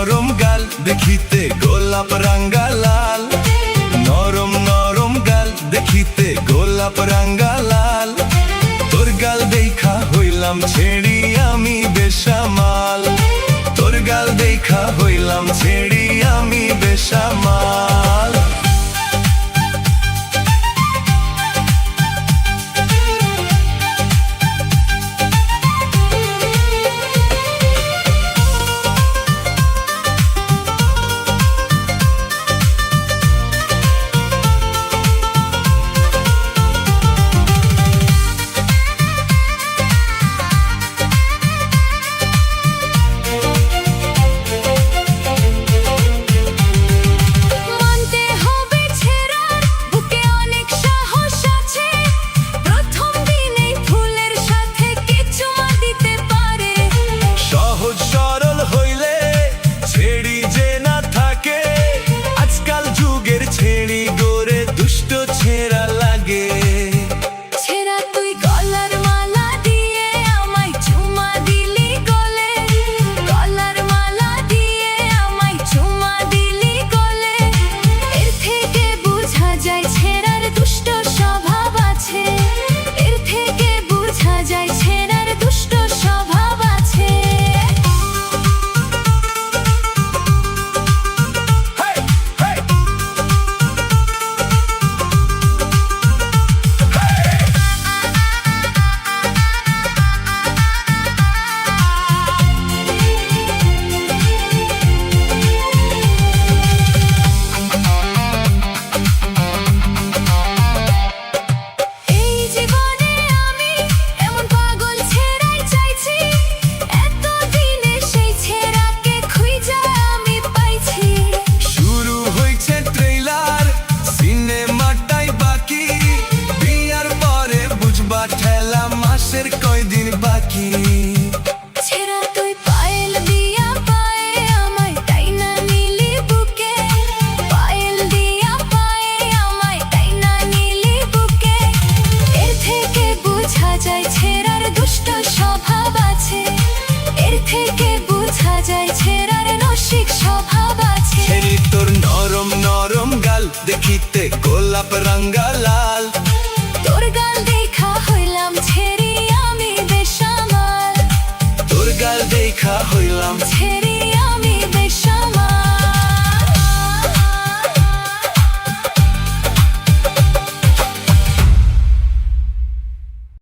নরম গাল দেখিতে গোলাপ রাঙ্গা লাল, নরম নরম গাল দেখিতে গোলাপ রাঙ্গা লাল। তোর গাল দেখা হইলাম ছেড়ি আমি বেসামাল, তোর গাল দেখা হইলাম ছেড়ি আমি বেসামাল। কয়দিন বাকি ছেড়া তুই পায়েল দিয়া পায়ে আমায় টাইনা নিলি বুকে, পায়েল দিয়া পায়ে আমায় টাইনা নিলি বুকে। এর থেকে বোঝা যায় ছেড়ার দুষ্ট স্বভাব আছে, এর থেকে বোঝা যায় ছেড়ার রসিক স্বভাব আছে। ছেড়ি তোর নরম নরম গাল দেখিতে গোলাপ রাঙ্গা লাল, তোর গাল দেখা হইলাম ছেড়ি আমি বেসামাল, তোর গাল দেখা হইলাম ছেড়ি